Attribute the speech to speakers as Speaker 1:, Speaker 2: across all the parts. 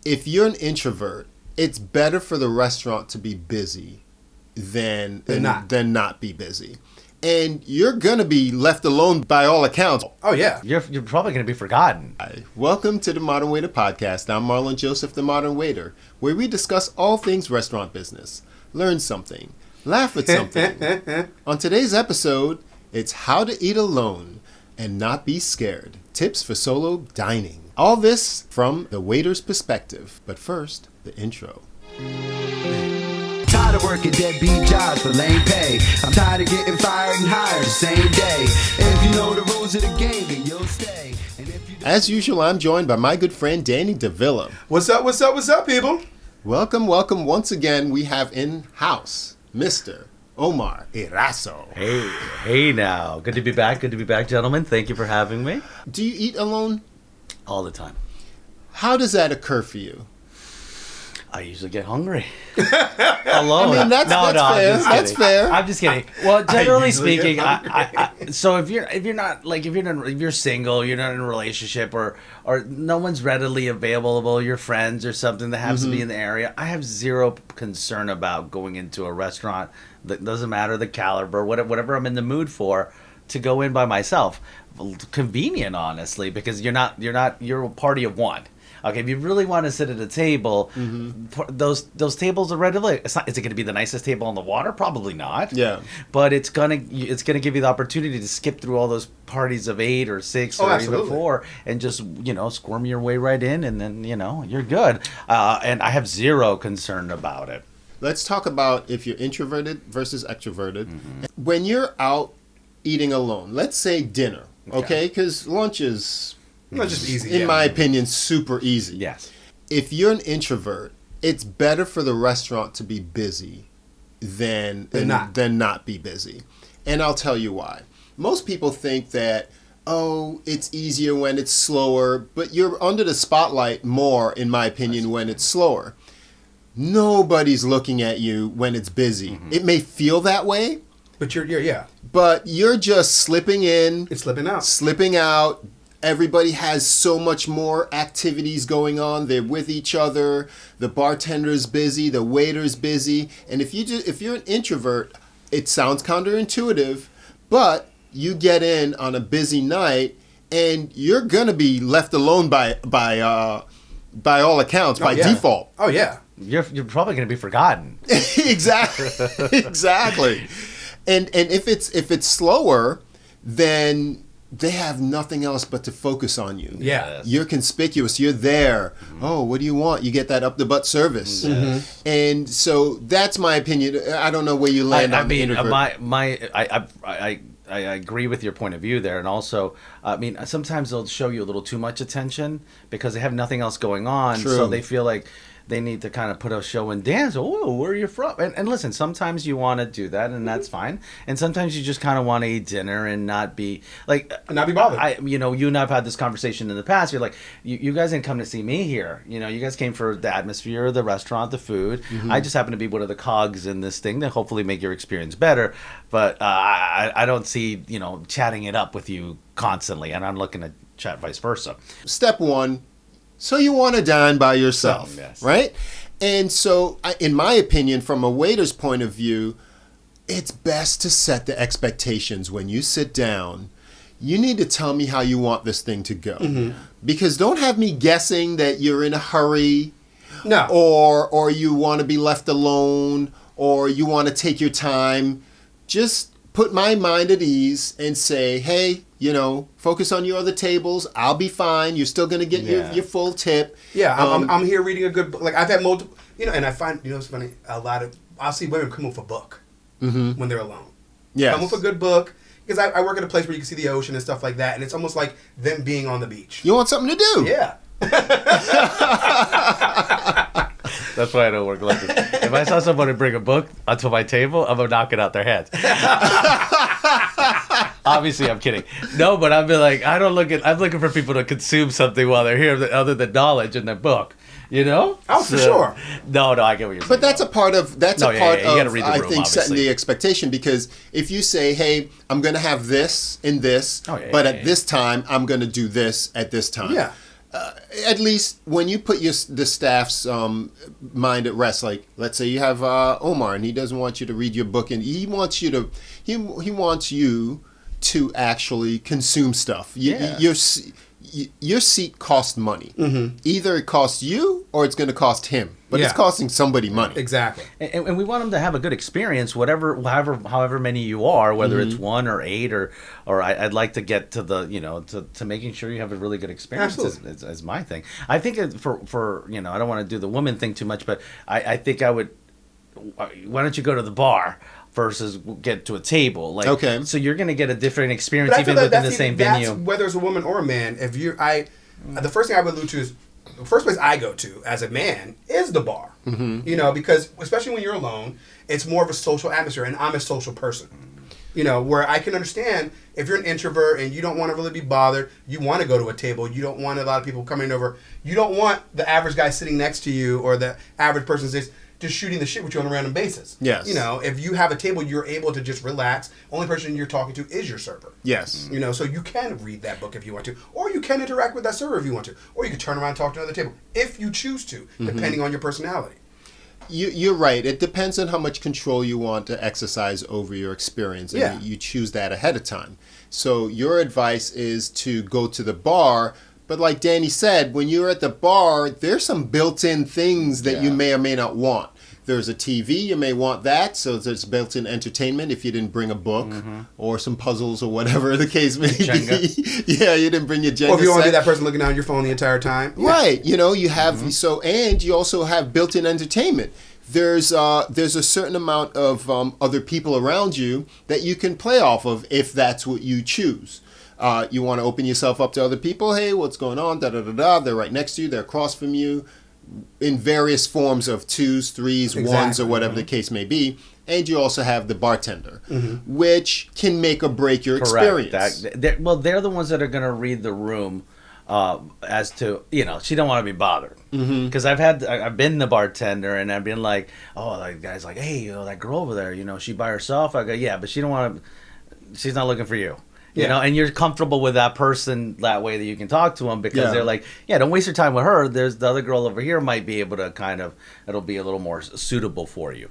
Speaker 1: if you're an introvert, it's better for the restaurant to be busy than not be busy. And you're going to be left alone by all accounts.
Speaker 2: Oh, yeah.
Speaker 3: You're probably going to be forgotten.
Speaker 1: Hi. Welcome to the Modern Waiter Podcast. I'm Marlon Joseph, the Modern Waiter, where we discuss all things restaurant business. Learn something. Laugh at something. On today's episode, it's how to eat alone and not be scared. Tips for solo dining. All this from the waiter's perspective. But first, the intro.
Speaker 4: Tired of working deadbeat jobs for lame pay. I'm tired of getting fired and hired the same day. If you know the rules of the game, then you'll stay. And if you
Speaker 1: As usual, I'm joined by my good friend Danny DeVilla.
Speaker 2: What's up, people?
Speaker 1: Welcome once again. We have in-house Mr. Omar Eraso.
Speaker 3: Hey now. Good to be back, gentlemen. Thank you for having me.
Speaker 1: Do you eat alone?
Speaker 3: All the time.
Speaker 1: How does that occur for you?
Speaker 3: I usually get hungry. Alone.
Speaker 1: I mean, that's fair. That's fair.
Speaker 3: I'm just kidding. Well, generally
Speaker 2: usually
Speaker 3: speaking,
Speaker 2: get
Speaker 3: so if you're single, you're not in a relationship, or no one's readily available, your friends or something that happens to be in the area, I have zero concern about going into a restaurant. That doesn't matter the caliber, whatever I'm in the mood for, to go in by myself. Convenient, honestly, because you're a party of one. Okay, if you really want to sit at a table, those tables are readily. Is it going to be the nicest table on the water? Probably not.
Speaker 1: Yeah.
Speaker 3: But it's gonna give you the opportunity to skip through all those parties of 8 or 6 or
Speaker 2: absolutely.
Speaker 3: even 4, and just squirm your way right in, and then you're good. And I have zero concern about it.
Speaker 1: Let's talk about if you're introverted versus extroverted. When you're out eating alone, let's say dinner, okay? Because lunch is,
Speaker 2: Not just easy.
Speaker 1: in my opinion, super easy.
Speaker 3: Yes.
Speaker 1: If you're an introvert, it's better for the restaurant to be busy than not be busy. And I'll tell you why. Most people think that, it's easier when it's slower, but you're under the spotlight more, in my opinion, when it's slower. Nobody's looking at you when it's busy. It may feel that way,
Speaker 2: But you're
Speaker 1: but you're just slipping in,
Speaker 2: it's slipping out.
Speaker 1: slipping out. Everybody has so much more activities going on. They're with each other. The bartender's busy. The waiter's busy. And if you're an introvert, it sounds counterintuitive, but you get in on a busy night, and you're gonna be left alone by all accounts, by default.
Speaker 2: Oh yeah.
Speaker 3: You're probably going to be forgotten.
Speaker 1: Exactly. And if it's slower, then they have nothing else but to focus on you.
Speaker 2: Yeah.
Speaker 1: You're conspicuous. You're there. Oh, what do you want? You get that up the butt service. And so that's my opinion. I don't know where you land on the introvert.
Speaker 3: I agree with your point of view there, and also, sometimes they'll show you a little too much attention because they have nothing else going on,
Speaker 1: True.
Speaker 3: so they feel like they need to kind of put a show and dance. Oh, where are you from? And listen, sometimes you want to do that, and that's fine. And sometimes you just kind of want to eat dinner and not be bothered. You and I've had this conversation in the past. You're like, you guys didn't come to see me here. You guys came for the atmosphere, the restaurant, the food. I just happen to be one of the cogs in this thing that hopefully make your experience better. But I don't see, chatting it up with you constantly, and I'm looking to chat vice versa.
Speaker 1: Step one. So you want to dine by yourself,
Speaker 3: Yes.
Speaker 1: right? And so, in my opinion, from a waiter's point of view, it's best to set the expectations when you sit down. You need to tell me how you want this thing to go. Because don't have me guessing that you're in a hurry.
Speaker 2: No.
Speaker 1: Or you want to be left alone, or you want to take your time. Just put my mind at ease and say, hey, focus on your other tables. I'll be fine. You're still going to get your full tip.
Speaker 2: Yeah, I'm here reading a good book. Like, I've had multiple, and I find, it's funny, I'll see women come with a book when they're alone.
Speaker 1: Yes.
Speaker 2: Come with a good book, because I work at a place where you can see the ocean and stuff like that, and it's almost like them being on the beach.
Speaker 1: You want something to do.
Speaker 2: Yeah.
Speaker 3: That's why I don't work like this. If I saw somebody bring a book onto my table, I'm going to knock it out their heads. Obviously, I'm kidding. No, but I'd be like, I'm looking for people to consume something while they're here other than knowledge in the book. Oh,
Speaker 2: for sure.
Speaker 3: No, I get what you're saying.
Speaker 1: But that's a part of
Speaker 3: You gotta read the
Speaker 1: I
Speaker 3: room,
Speaker 1: think, setting
Speaker 3: obviously.
Speaker 1: the expectation, because if you say, hey, I'm going to have this and this, but at this time, I'm going to do this at this time.
Speaker 2: Yeah.
Speaker 1: At least when you put the staff's mind at rest, like let's say you have Omar and he doesn't want you to read your book, and he wants you to actually consume stuff. Your seat costs money. Mm-hmm. Either it costs you or it's going to cost him, but it's costing somebody money.
Speaker 2: Exactly.
Speaker 3: And we want them to have a good experience, however many you are, whether it's 1 or 8 or I'd like to get to the to making sure you have a really good experience. Is my thing. I think for I don't want to do the woman thing too much, but I think I would. Why don't you go to the bar versus get to a table? Like, okay, so you're going to get a different experience even within the same venue.
Speaker 2: Whether it's a woman or a man, the first thing I would allude to is the first place I go to as a man is the bar. Mm-hmm. Because especially when you're alone, it's more of a social atmosphere, and I'm a social person. Where I can understand if you're an introvert and you don't want to really be bothered, you want to go to a table, you don't want a lot of people coming over, you don't want the average guy sitting next to you or the average person just shooting the shit with you on a random basis.
Speaker 1: Yes.
Speaker 2: If you have a table, you're able to just relax. Only person you're talking to is your server.
Speaker 1: Yes.
Speaker 2: So you can read that book if you want to, or you can interact with that server if you want to, or you can turn around and talk to another table if you choose to, depending on your personality.
Speaker 1: You're right. It depends on how much control you want to exercise over your experience, and you choose that ahead of time. So your advice is to go to the bar. But like Danny said, when you're at the bar, there's some built-in things that you may or may not want. There's a TV, you may want that, so there's built-in entertainment if you didn't bring a book or some puzzles or whatever the case may be. Yeah, you didn't bring your Jenga
Speaker 2: Or if you want to
Speaker 1: set.
Speaker 2: be that person looking down your phone the entire time.
Speaker 1: Yeah. Right, you have, and you also have built-in entertainment. There's a certain amount of other people around you that you can play off of if that's what you choose. You want to open yourself up to other people. Hey, what's going on? Da-da-da-da. They're right next to you. They're across from you in various forms of 2s, 3s, 1s, or whatever the case may be. And you also have the bartender, which can make or break your experience.
Speaker 3: They're the ones that are going to read the room as to, she don't want to be bothered. Because I've been the bartender and I've been like, oh, that guy's like, hey, that girl over there, she by herself? I go, yeah, but she don't want to, she's not looking for you. And you're comfortable with that person that way that you can talk to them because they're like, don't waste your time with her. There's the other girl over here might be able to it'll be a little more suitable for you.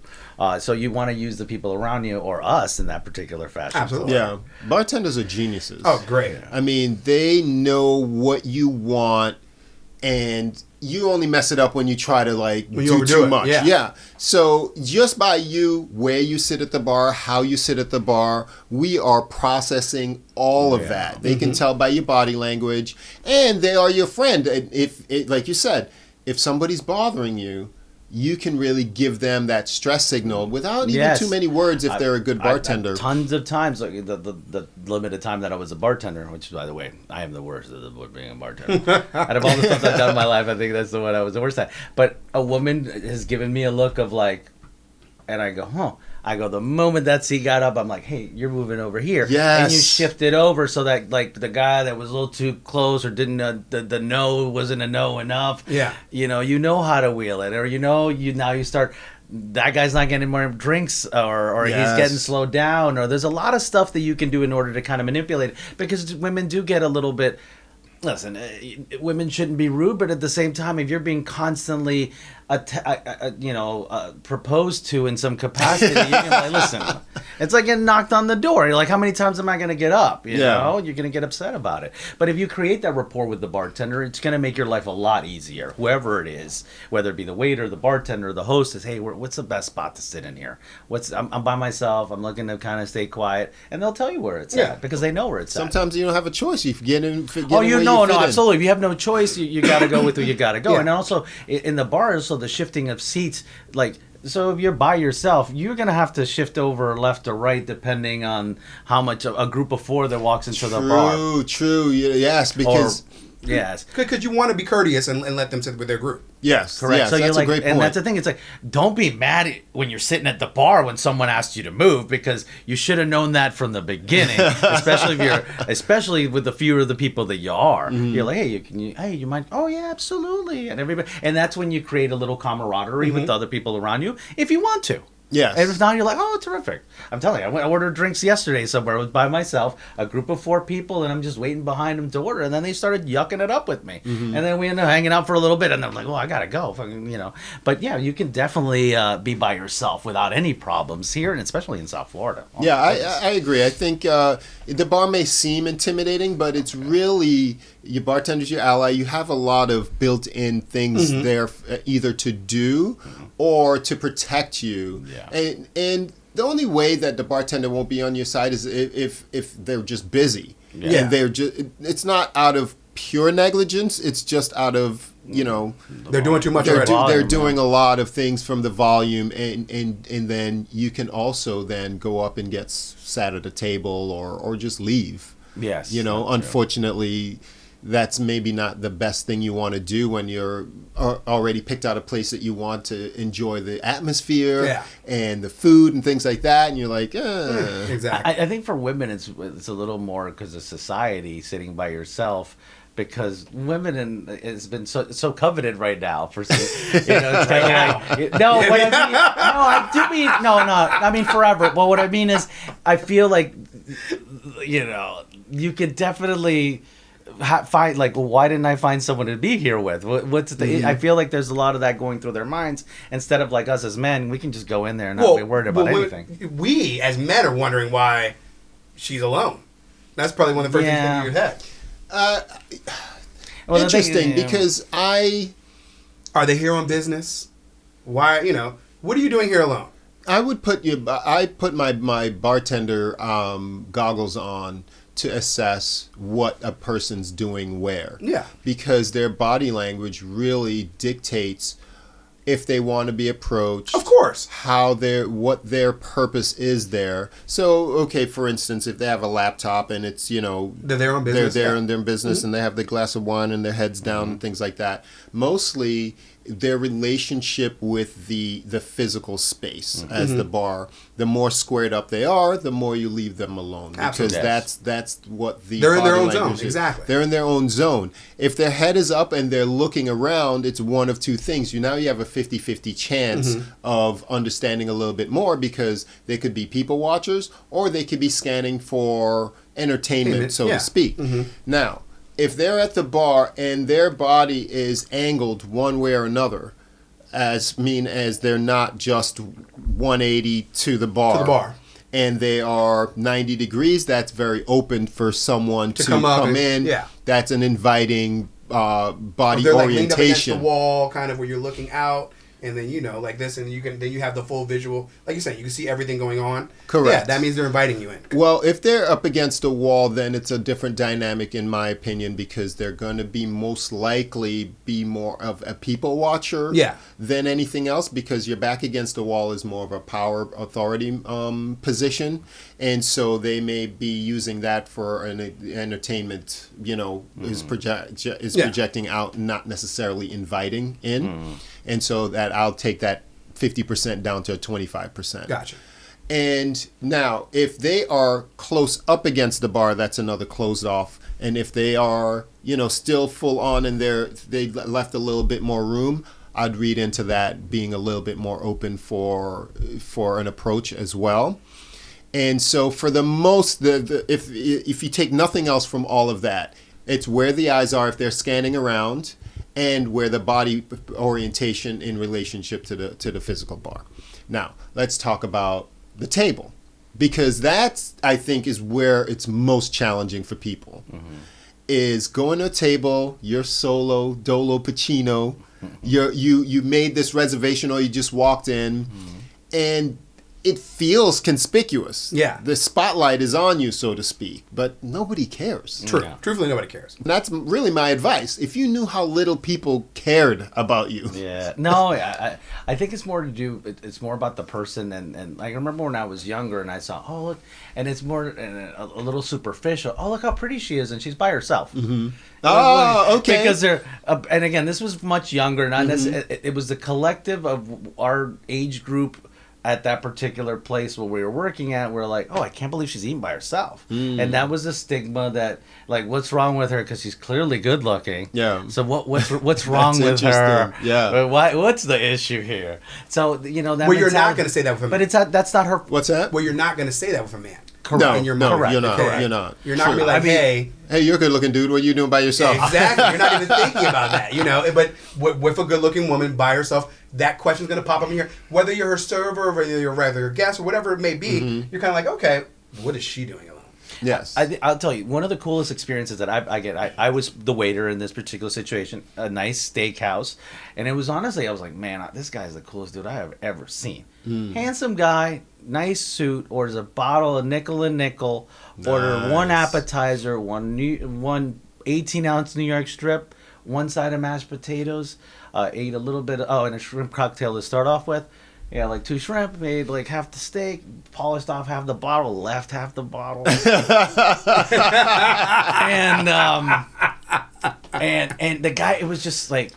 Speaker 3: So you want to use the people around you or us in that particular fashion.
Speaker 2: Absolutely.
Speaker 1: Yeah. Bartenders are geniuses.
Speaker 2: Oh, great.
Speaker 1: I mean, they know what you want, and you only mess it up when you try to do too much. Yeah. So just by where you sit at the bar, how you sit at the bar, we are processing all of that. They can tell by your body language, and they are your friend. If like you said, if somebody's bothering you, you can really give them that stress signal without even too many words if they're a good bartender.
Speaker 3: Tons of times, like the limited time that I was a bartender, which, by the way, I am the worst at being a bartender. Out of all the stuff I've done in my life, I think that's the one I was the worst at. But a woman has given me a look of like, and I go, huh. I go, the moment that seat got up, I'm like, hey, you're moving over here.
Speaker 1: Yes.
Speaker 3: And you shift it over so that, like, the guy that was a little too close or didn't, the no wasn't a no enough.
Speaker 2: Yeah.
Speaker 3: You know how to wheel it. Or, now you start, that guy's not getting more drinks or he's getting slowed down. Or there's a lot of stuff that you can do in order to kind of manipulate it. Because women do get a little bit, listen, women shouldn't be rude, but at the same time, if you're being constantly proposed to in some capacity, you're gonna like, listen, it's like getting knocked on the door. You're like, how many times am I going to get up? You know, you're going to get upset about it. But if you create that rapport with the bartender, it's going to make your life a lot easier. Whoever it is, whether it be the waiter, the bartender, the host, is, hey, what's the best spot to sit in here? I'm by myself. I'm looking to kind of stay quiet, and they'll tell you where it's at because they know where it's
Speaker 1: at. Sometimes you don't have a choice. You get in.
Speaker 3: Absolutely. If you have no choice, you got to go with who you got to go. And also in the bar, so the shifting of seats, like. So if you're by yourself, you're going to have to shift over left or right depending on how much a group of 4 that walks into the bar.
Speaker 1: True. Yes, because...
Speaker 3: Yes.
Speaker 2: Because you want to be courteous and let them sit with their group.
Speaker 1: Yes,
Speaker 3: correct.
Speaker 1: Yes,
Speaker 3: so
Speaker 1: that's
Speaker 3: you're
Speaker 1: a great point.
Speaker 3: And that's the thing. It's like, don't be mad when you're sitting at the bar when someone asks you to move, because you should have known that from the beginning. especially with the fewer of the people that you are. Mm-hmm. You're like, hey, you mind? Oh yeah, absolutely. And everybody, and that's when you create a little camaraderie with the other people around you, if you want to.
Speaker 1: Yes.
Speaker 3: And if not, you're like, oh, terrific. I'm telling you, I ordered drinks yesterday somewhere. I was by myself, a group of 4 people, and I'm just waiting behind them to order. And then they started yucking it up with me. Mm-hmm. And then we ended up hanging out for a little bit, and they're like, oh, I got to go. But yeah, you can definitely be by yourself without any problems here, and especially in South Florida.
Speaker 1: Yeah, I agree. I think the bar may seem intimidating, but it's really, your bartender's your ally. You have a lot of built-in things there either to do or to protect you. Yeah. And the only way that the bartender won't be on your side is if they're just busy. Yeah. And it's not out of pure negligence, it's just out of,
Speaker 2: they're doing too much
Speaker 1: already.
Speaker 2: Volume,
Speaker 1: they're doing a lot of things from the volume, and then you can also then go up and get sat at a table or just leave.
Speaker 3: Yes.
Speaker 1: Unfortunately, that's maybe not the best thing you want to do when you're already picked out a place that you want to enjoy the atmosphere and the food and things like that, and you're like,
Speaker 2: Exactly.
Speaker 3: I think for women it's a little more because of society, sitting by yourself. Because women has been so coveted right now for it's I mean forever. But what I mean is, I feel like you could definitely find why didn't I find someone to be here with? What's the? I feel like there's a lot of that going through their minds instead of like us as men, we can just go in there and not be worried about anything.
Speaker 2: We as men are wondering why she's alone. That's probably one of the first things that in your head.
Speaker 1: Interesting, because
Speaker 2: are they here on business? Why, what are you doing here alone?
Speaker 1: I would put my bartender goggles on to assess what a person's doing where.
Speaker 2: Yeah.
Speaker 1: Because their body language really dictates if they want to be approached.
Speaker 2: Of course.
Speaker 1: What their purpose is there. So, okay, for instance, if they have a laptop and it's,
Speaker 2: they're there on business.
Speaker 1: They're there in their business and they have the glass of wine and their heads down and things like that. Mostly their relationship with the physical space as the bar, the more squared up they are, the more you leave them alone.
Speaker 2: Absolutely.
Speaker 1: Because that's what
Speaker 2: they're in their own zone. Exactly.
Speaker 1: They're in their own zone. If their head is up and they're looking around, it's one of two things. You have a 50-50 chance of understanding a little bit more, because they could be people watchers or they could be scanning for entertainment, so to speak. Now, if they're at the bar and their body is angled one way or another, as they're not just 180 to the bar, and they are 90 degrees, that's very open for someone to come in. Yeah. That's an inviting body
Speaker 2: they're
Speaker 1: orientation.
Speaker 2: Like leaned up against the wall, kind of where you're looking out. And then like this, and then you have the full visual, like you said, you can see everything going on.
Speaker 1: Correct.
Speaker 2: Yeah, that means they're inviting you in.
Speaker 1: Well, if they're up against a wall, then it's a different dynamic, in my opinion, because they're going to be most likely be more of a people watcher than anything else, because your back against a wall is more of a power authority position, and so they may be using that for an entertainment. Is projecting out, not necessarily inviting in. And so that I'll take that 50% down to a 25%.
Speaker 2: Gotcha.
Speaker 1: And now, if they are close up against the bar, that's another closed off. And if they are, still full on and they left a little bit more room, I'd read into that being a little bit more open for an approach as well. And so for the most, if you take nothing else from all of that, it's where the eyes are if they're scanning around, and where the body orientation in relationship to the physical bar. Now, let's talk about the table, because that's, I think, is where it's most challenging for people. Is going to a table, you're solo, dolo Pacino, you made this reservation or you just walked in, and it feels conspicuous.
Speaker 2: Yeah.
Speaker 1: The spotlight is on you, so to speak, but nobody cares.
Speaker 2: True. Yeah. Truthfully, nobody cares.
Speaker 1: And that's really my advice. If you knew how little people cared about you.
Speaker 3: Yeah. No, I think it's more about the person. And I remember when I was younger and I saw, oh, look, and it's more a little superficial. Oh, look how pretty she is, and she's by herself.
Speaker 1: Oh, okay.
Speaker 3: Because and again, this was much younger. Not necessarily, it was the collective of our age group at that particular place where we were working at, we're like, oh, I can't believe she's eating by herself. And that was a stigma that, like, what's wrong with her? Because she's clearly good looking.
Speaker 1: Yeah.
Speaker 3: So what's wrong with her?
Speaker 1: Yeah.
Speaker 3: What's the issue here? So, that
Speaker 2: well, you're not going to say that with a man.
Speaker 3: But that's not her.
Speaker 1: What's that?
Speaker 2: Well, you're not going to say that with a man.
Speaker 1: Correct. No, you're not. You're not.
Speaker 2: You're not going to be like, hey,
Speaker 1: you're a good-looking dude. What are you doing by yourself?
Speaker 2: Exactly. You're not even thinking about that, But with a good-looking woman by herself, that question's going to pop up in here. Whether you're her server, or whether you're a guest, or whatever it may be, you're kind of like, okay, what is she doing alone?
Speaker 1: Yes.
Speaker 3: I'll tell you, one of the coolest experiences that I get, I was the waiter in this particular situation, a nice steakhouse, and it was honestly, I was like, man, this guy's the coolest dude I have ever seen. Handsome guy, nice suit, orders a bottle of nickel and nickel, ordered one appetizer, one 18-ounce New York strip, one side of mashed potatoes, ate a little bit and a shrimp cocktail to start off with. Yeah, like 2 shrimp, made like half the steak, polished off half the bottle, left half the bottle. and the guy, it was just like,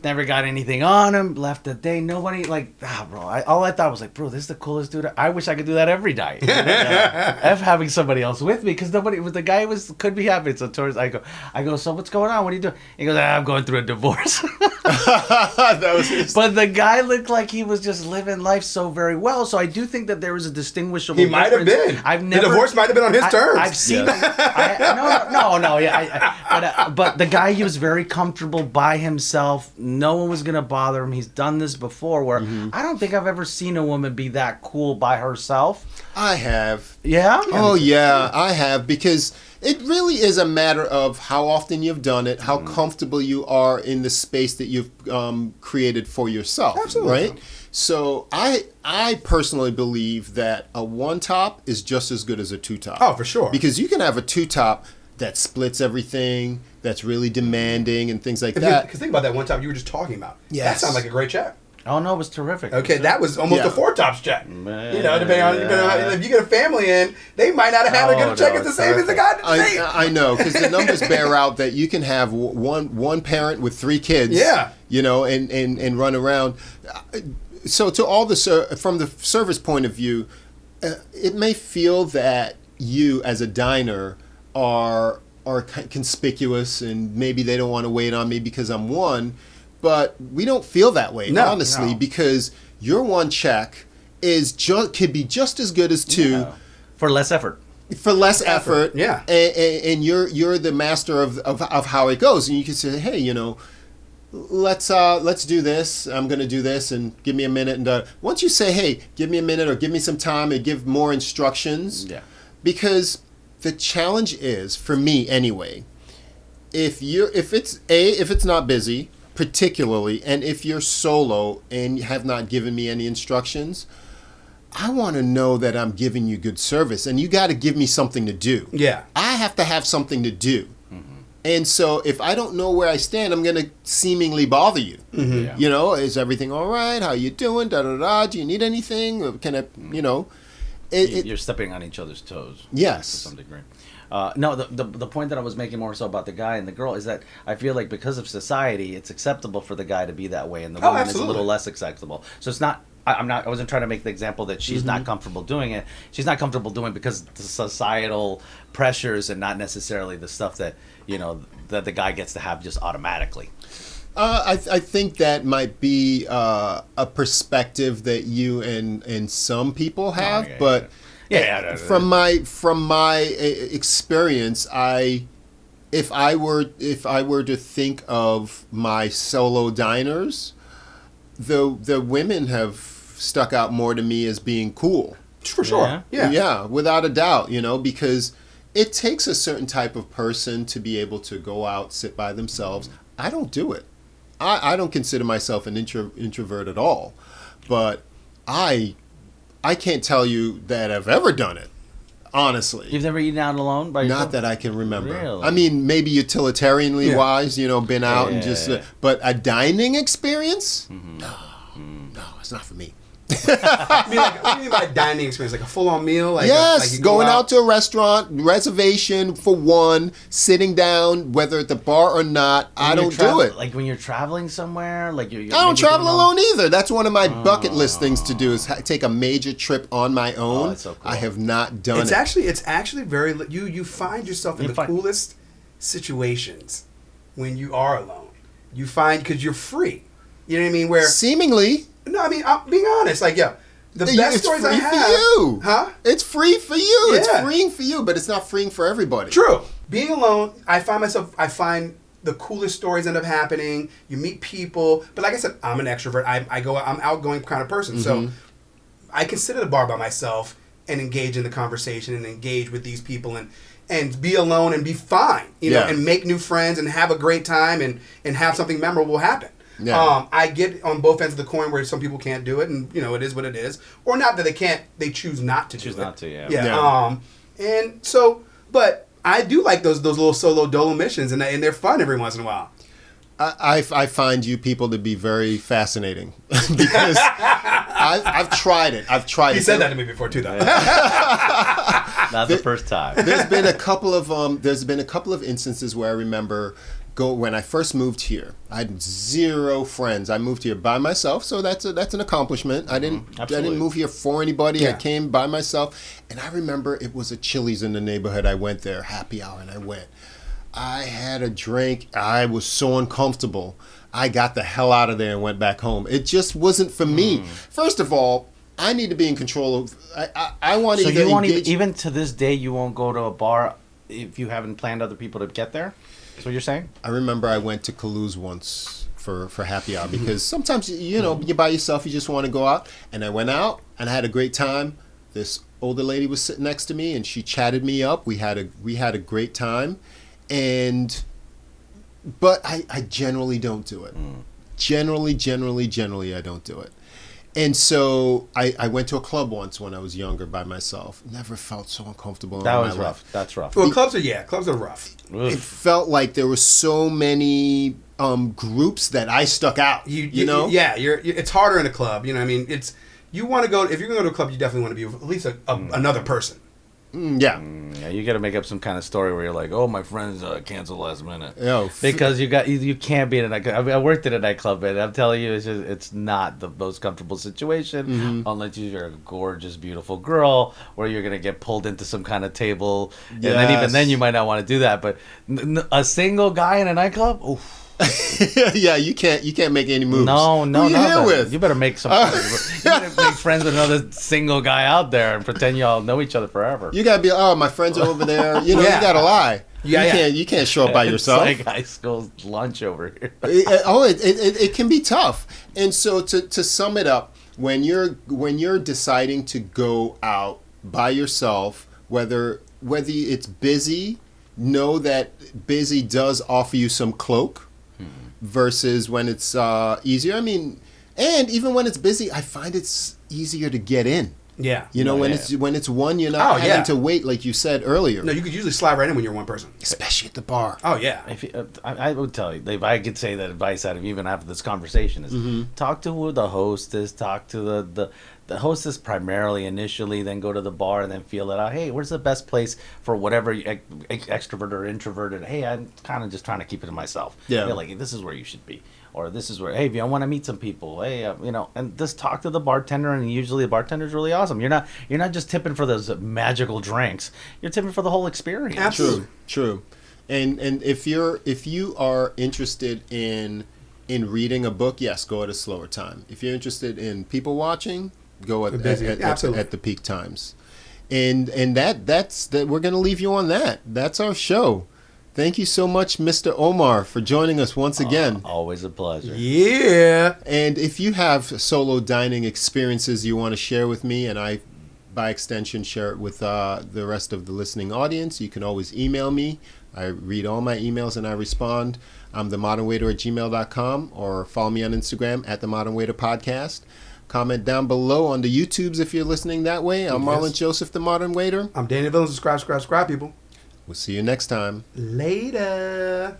Speaker 3: never got anything on him, left the day, nobody, like, bro, all I thought was like, bro, this is the coolest dude. I wish I could do that every night. F having somebody else with me, because the guy could be happy. So towards, I go, so what's going on? What are you doing? He goes, I'm going through a divorce. But the guy looked like he was just living life so very well. So I do think that there was a distinguishable
Speaker 2: He might have been. The divorce might have been on his terms.
Speaker 3: I've seen him. But the guy, he was very comfortable by himself. No one was going to bother him. He's done this before where I don't think I've ever seen a woman be that cool by herself.
Speaker 1: I have.
Speaker 3: Yeah?
Speaker 1: Oh, yeah, I have, because it really is a matter of how often you've done it, how comfortable you are in the space that you've created for yourself.
Speaker 2: Absolutely.
Speaker 1: Right? So I personally believe that a 1-top is just as good as a 2-top.
Speaker 2: Oh, for sure.
Speaker 1: Because you can have a 2-top that splits everything, that's really demanding and things like that.
Speaker 2: Because think about that 1-top you were just talking about.
Speaker 1: Yes.
Speaker 2: That sounds like a great check.
Speaker 3: Oh, no, it was terrific.
Speaker 2: Okay, that was almost a 4-tops check.
Speaker 3: Man.
Speaker 2: Depending on if you get a family in, they might not have had a good check. It's the same as the guy that
Speaker 1: I know, because the numbers bear out that you can have one parent with 3 kids.
Speaker 2: Yeah.
Speaker 1: And run around. So to all from the service point of view, it may feel that you as a diner are conspicuous and maybe they don't want to wait on me because I'm one. But we don't feel that way, honestly, because your 1 check could be just as good as 2
Speaker 3: for less effort.
Speaker 1: For less effort,
Speaker 2: yeah.
Speaker 1: And you're the master of how it goes, and you can say, hey, let's do this. I'm going to do this, and give me a minute. And once you say, hey, give me a minute or give me some time, and give more instructions, because the challenge is, for me anyway, if it's not busy, particularly, and if you're solo and you have not given me any instructions, I want to know that I'm giving you good service, and you got to give me something to do.
Speaker 2: Yeah.
Speaker 1: I have to have something to do. And so if I don't know where I stand, I'm going to seemingly bother you. Is everything all right? How you doing? Da-da-da. Do you need anything? Can I,
Speaker 3: You're stepping on each other's toes.
Speaker 1: Yes.
Speaker 3: To some degree. No, the point that I was making more so about the guy and the girl is that I feel like because of society, it's acceptable for the guy to be that way, and the woman is a little less acceptable. So it's not. I wasn't trying to make the example that she's not comfortable doing it. She's not comfortable doing it because of the societal pressures and not necessarily the stuff that that the guy gets to have just automatically.
Speaker 1: I think that might be a perspective that you and some people have, but. Yeah, from my experience, if I were to think of my solo diners, the women have stuck out more to me as being cool.
Speaker 2: For sure.
Speaker 1: Yeah, without a doubt, because it takes a certain type of person to be able to go out, sit by themselves. I don't do it. I don't consider myself an introvert at all, but I can't tell you that I've ever done it, honestly.
Speaker 3: You've never eaten out alone by yourself?
Speaker 1: Not that I can remember.
Speaker 3: Really?
Speaker 1: I mean, maybe utilitarianly wise, been out and just... But a dining experience? No, it's not for me.
Speaker 2: What do you mean by dining experience? Like a full-on meal? Like
Speaker 1: yes, going out to a restaurant, reservation for one, sitting down, whether at the bar or not. I don't do it.
Speaker 3: Like when you're traveling somewhere, like I
Speaker 1: don't travel alone either. That's one of my bucket list things to do is take a major trip on my own.
Speaker 3: That's so cool.
Speaker 1: I have not done it.
Speaker 2: It's actually very. You find yourself in the coolest situations when you are alone. You find because you're free. You know what I mean? Where
Speaker 1: seemingly.
Speaker 2: No, I mean, I'm being honest. Like, the best stories I have.
Speaker 1: It's free for you.
Speaker 2: Huh?
Speaker 1: It's free for you.
Speaker 2: Yeah.
Speaker 1: It's freeing for you, but it's not freeing for everybody.
Speaker 2: True. Being alone, I find the coolest stories end up happening. You meet people. But like I said, I'm an extrovert. I'm an outgoing kind of person. So I can sit at a bar by myself and engage in the conversation and engage with these people and be alone and be fine. You know, and make new friends and have a great time and have something memorable happen. Yeah. I get on both ends of the coin where some people can't do it, and it is what it is, or not that they can't. They choose not to do it. Yeah. And so, but I do like those little solo dolo missions, and they're fun every once in a while.
Speaker 1: I find you people to be very fascinating because I've tried it.
Speaker 2: He said that to me before too, though.
Speaker 3: Not the first time.
Speaker 1: There's been a couple of instances where I remember. When I first moved here, I had 0 friends. I moved here by myself, so that's an accomplishment. I didn't move here for anybody. Yeah. I came by myself, and I remember it was a Chili's in the neighborhood. I went there, happy hour, and I went. I had a drink. I was so uncomfortable. I got the hell out of there and went back home. It just wasn't for me. First of all, I need to be in control of. I want to. So you won't
Speaker 3: even to this day you won't go to a bar if you haven't planned other people to get there. That's what you're saying?
Speaker 1: I remember I went to Toulouse once for happy hour because sometimes, you're by yourself, you just want to go out. And I went out and I had a great time. This older lady was sitting next to me and she chatted me up. We had a great time. But I generally don't do it. Generally, I don't do it. And so I went to a club once when I was younger by myself. Never felt so uncomfortable.
Speaker 3: That was rough. That's rough.
Speaker 2: Well, clubs are rough.
Speaker 1: It felt like there were so many groups that I stuck out. You know?
Speaker 2: Yeah, it's harder in a club. You know what I mean? You want to go, if you're going to go to a club, you definitely want to be with at least another person.
Speaker 1: Yeah,
Speaker 3: you got to make up some kind of story where you're like, "Oh, my friends canceled last minute," because you can't be in a nightclub. I worked in a nightclub, and I'm telling you, it's not the most comfortable situation unless you're a gorgeous, beautiful girl, where you're gonna get pulled into some kind of table, and then even then you might not want to do that. But a single guy in a nightclub, oof.
Speaker 1: Yeah, you can't make any moves.
Speaker 3: No,
Speaker 1: Who you here with?
Speaker 3: You better make some. You better make friends with another single guy out there and pretend you all know each other forever.
Speaker 1: You gotta be. Oh, my friends are over there. You gotta lie. You can't show up by yourself.
Speaker 3: It's like high school lunch over here.
Speaker 1: It can be tough. And so to sum it up, when you're deciding to go out by yourself, whether it's busy, know that busy does offer you some cloak. Versus when it's easier. I mean, and even when it's busy, I find it's easier to get in.
Speaker 2: Yeah.
Speaker 1: When it's one, you're not having to wait like you said earlier.
Speaker 2: No, you could usually slide right in when you're one person.
Speaker 1: Especially at the bar.
Speaker 2: Oh, yeah.
Speaker 3: I would tell you, if I could say that advice out of even after this conversation is talk to who the host is, talk to the hostess primarily initially, then go to the bar and then feel it out. Hey, where's the best place for whatever extrovert or introverted? Hey, I'm kind of just trying to keep it to myself. Yeah. You're like, this is where you should be. Or this is where, hey, if you want to meet some people, hey, and just talk to the bartender, and usually the bartender's really awesome. You're not just tipping for those magical drinks. You're tipping for the whole experience.
Speaker 2: Absolutely.
Speaker 1: True. And if you are interested in reading a book, yes, go at a slower time. If you're interested in people watching, go at the peak times. And that's we're going to leave you on that. That's our show. Thank you so much, Mr. Omar, for joining us once again.
Speaker 3: Always a pleasure.
Speaker 2: Yeah.
Speaker 1: And if you have solo dining experiences you want to share with me, and I, by extension, share it with the rest of the listening audience, you can always email me. I read all my emails and I respond. I'm themodernwaiter@gmail.com, or follow me on Instagram @themodernwaiterpodcast. Comment down below on the YouTubes if you're listening that way. I'm Marlon Joseph, the Modern Waiter.
Speaker 2: I'm Daniel Villain. Subscribe, people.
Speaker 1: We'll see you next time.
Speaker 2: Later.